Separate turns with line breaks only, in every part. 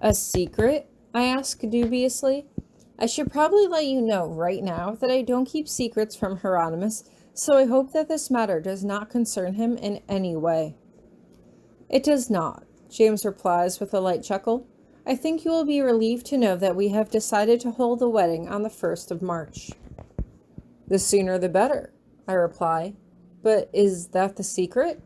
A secret? I ask dubiously. I should probably let you know right now that I don't keep secrets from Hieronymus, so I hope that this matter does not concern him in any way. It does not, James replies with a light chuckle. I think you will be relieved to know that we have decided to hold the wedding on the 1st of March. The sooner the better, I reply. But is that the secret?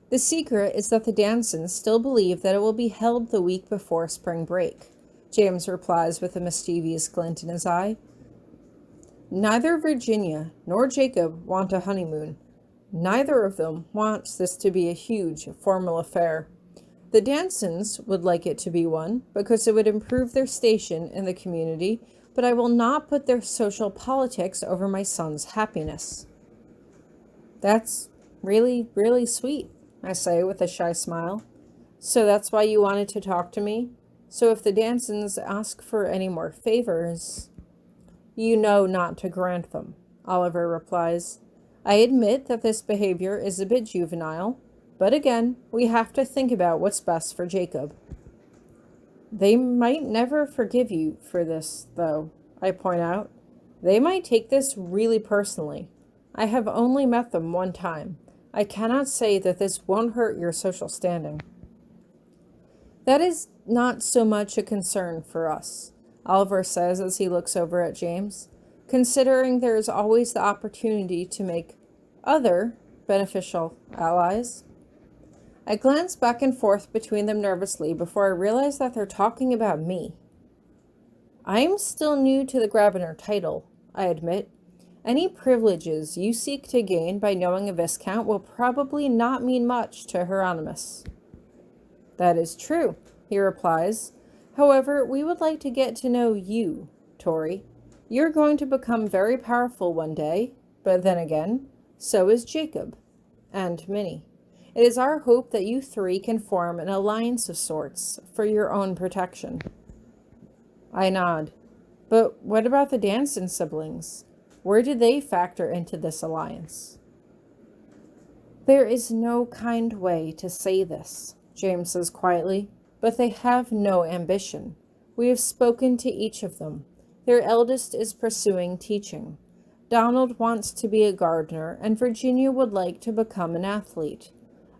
The secret is that the Dansons still believe that it will be held the week before spring break, James replies with a mischievous glint in his eye. Neither Virginia nor Jacob want a honeymoon. Neither of them wants this to be a huge, formal affair. The Dansons would like it to be one, because it would improve their station in the community, but I will not put their social politics over my son's happiness. That's really, really sweet, I say with a shy smile. So that's why you wanted to talk to me? So if the Dansons ask for any more favors, you know not to grant them, Oliver replies. I admit that this behavior is a bit juvenile, but again, we have to think about what's best for Jacob. They might never forgive you for this, though, I point out. They might take this really personally. I have only met them one time. I cannot say that this won't hurt your social standing. That is not so much a concern for us, Oliver says as he looks over at James, considering there is always the opportunity to make other beneficial allies. I glance back and forth between them nervously before I realize that they're talking about me. I'm still new to the Grabiner title, I admit. Any privileges you seek to gain by knowing a Viscount will probably not mean much to Hieronymus. That is true, he replies. However, we would like to get to know you, Tori. You're going to become very powerful one day, but then again, so is Jacob, and Minnie. It is our hope that you three can form an alliance of sorts for your own protection. I nod. But what about the Danson siblings? Where do they factor into this alliance? There is no kind way to say this, James says quietly, but they have no ambition. We have spoken to each of them. Their eldest is pursuing teaching. Donald wants to be a gardener, and Virginia would like to become an athlete.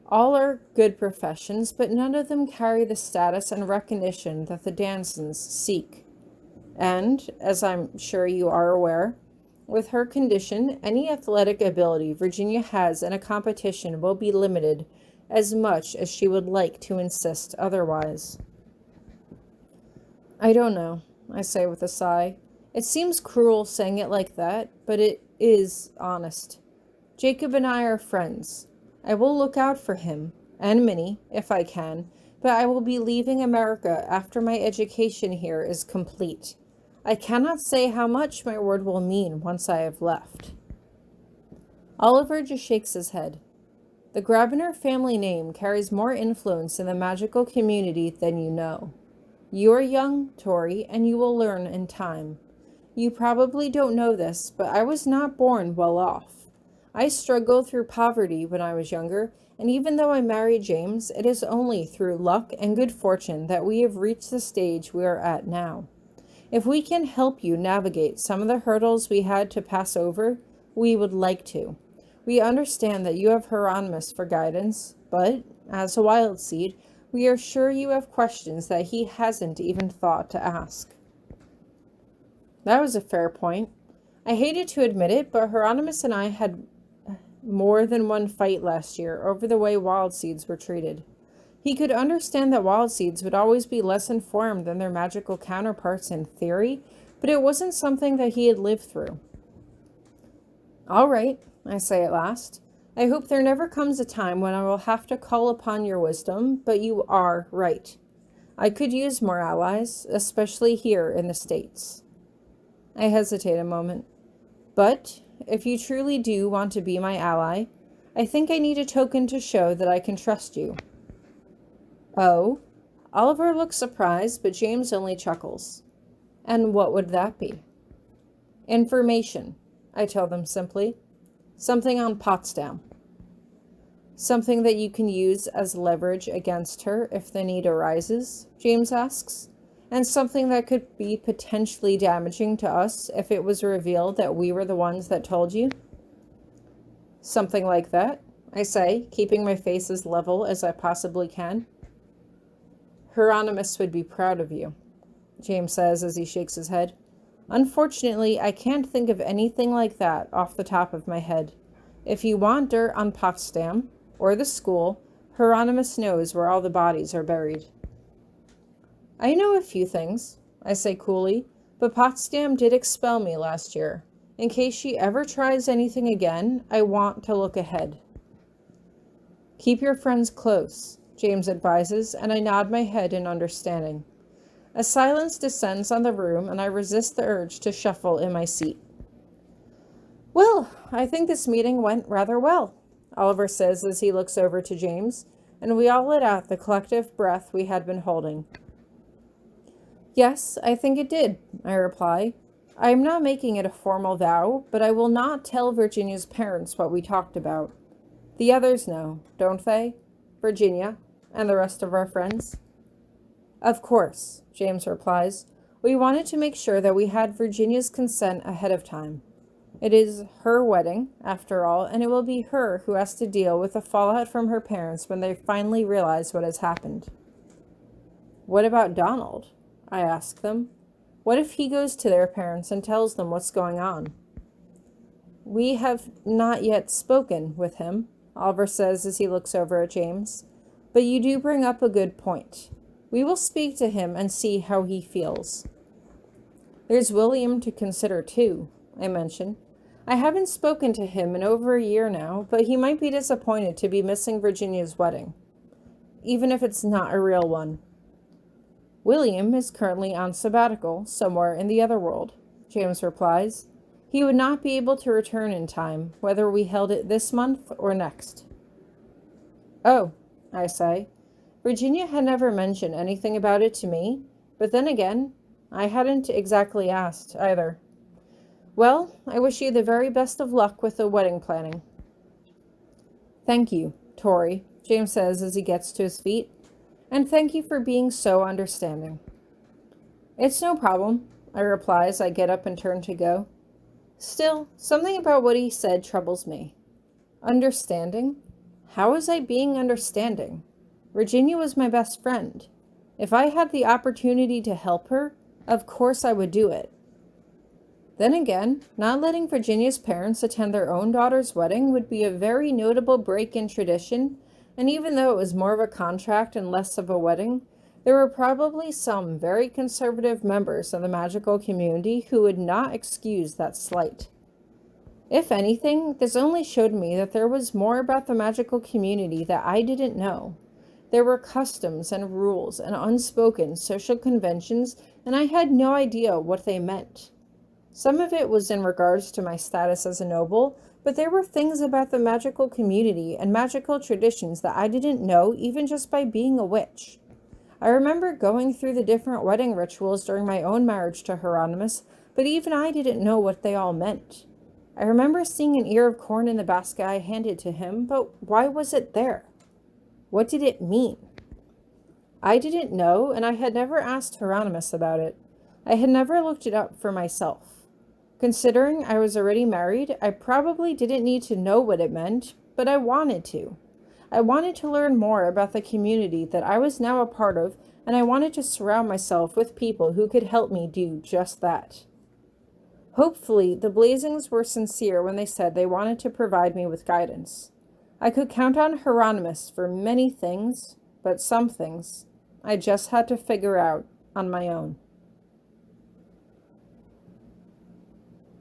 All are good professions, but none of them carry the status and recognition that the Dansons seek. And, as I'm sure you are aware, with her condition, any athletic ability Virginia has in a competition will be limited as much as she would like to insist otherwise. I don't know, I say with a sigh. It seems cruel saying it like that, but it is honest. Jacob and I are friends. I will look out for him, and Minnie, if I can, but I will be leaving America after my education here is complete. I cannot say how much my word will mean once I have left. Oliver just shakes his head. The Grabiner family name carries more influence in the magical community than you know. You are young, Tori, and you will learn in time. You probably don't know this, but I was not born well off. I struggled through poverty when I was younger, and even though I married James, it is only through luck and good fortune that we have reached the stage we are at now. If we can help you navigate some of the hurdles we had to pass over, we would like to. We understand that you have Hieronymus for guidance, but, as a wild seed, we are sure you have questions that he hasn't even thought to ask. That was a fair point. I hated to admit it, but Hieronymus and I had more than one fight last year over the way wild seeds were treated. He could understand that wild seeds would always be less informed than their magical counterparts in theory, but it wasn't something that he had lived through. All right, I say at last. I hope there never comes a time when I will have to call upon your wisdom, but you are right. I could use more allies, especially here in the States. I hesitate a moment. But if you truly do want to be my ally, I think I need a token to show that I can trust you. Oh? Oliver looks surprised, but James only chuckles. And what would that be? Information, I tell them simply. Something on Potsdam. Something that you can use as leverage against her if the need arises, James asks, and something that could be potentially damaging to us if it was revealed that we were the ones that told you? Something like that, I say, keeping my face as level as I possibly can. Hieronymous would be proud of you, James says as he shakes his head. Unfortunately, I can't think of anything like that off the top of my head. If you want dirt on Potsdam, or the school, Hieronymous knows where all the bodies are buried. I know a few things, I say coolly, but Potsdam did expel me last year. In case she ever tries anything again, I want to look ahead. Keep your friends close, James advises, and I nod my head in understanding. A silence descends on the room, and I resist the urge to shuffle in my seat. Well, I think this meeting went rather well, Oliver says as he looks over to James, and we all let out the collective breath we had been holding. Yes, I think it did, I reply. I am not making it a formal vow, but I will not tell Virginia's parents what we talked about. The others know, don't they? Virginia, and the rest of our friends? Of course, James replies. We wanted to make sure that we had Virginia's consent ahead of time. It is her wedding, after all, and it will be her who has to deal with the fallout from her parents when they finally realize what has happened. What about Donald? I ask them. What if he goes to their parents and tells them what's going on? We have not yet spoken with him, Oliver says as he looks over at James. But you do bring up a good point. We will speak to him and see how he feels. There's William to consider too, I mention. I haven't spoken to him in over a year now, but he might be disappointed to be missing Virginia's wedding, even if it's not a real one. William is currently on sabbatical somewhere in the other world, James replies. He would not be able to return in time, whether we held it this month or next. Oh, I say. Virginia had never mentioned anything about it to me, but then again, I hadn't exactly asked either. Well, I wish you the very best of luck with the wedding planning. Thank you, Tori, James says as he gets to his feet. And thank you for being so understanding. It's no problem, I reply as I get up and turn to go. Still, something about what he said troubles me. Understanding? How was I being understanding? Virginia was my best friend. If I had the opportunity to help her, of course I would do it. Then again, not letting Virginia's parents attend their own daughter's wedding would be a very notable break in tradition, and even though it was more of a contract and less of a wedding, there were probably some very conservative members of the magical community who would not excuse that slight. If anything, this only showed me that there was more about the magical community that I didn't know. There were customs and rules and unspoken social conventions, and I had no idea what they meant. Some of it was in regards to my status as a noble, but there were things about the magical community and magical traditions that I didn't know even just by being a witch. I remember going through the different wedding rituals during my own marriage to Hieronymous, but even I didn't know what they all meant. I remember seeing an ear of corn in the basket I handed to him, but why was it there? What did it mean? I didn't know, and I had never asked Hieronymous about it. I had never looked it up for myself. Considering I was already married, I probably didn't need to know what it meant, but I wanted to. I wanted to learn more about the community that I was now a part of, and I wanted to surround myself with people who could help me do just that. Hopefully, the Blazings were sincere when they said they wanted to provide me with guidance. I could count on Hieronymous for many things, but some things I just had to figure out on my own.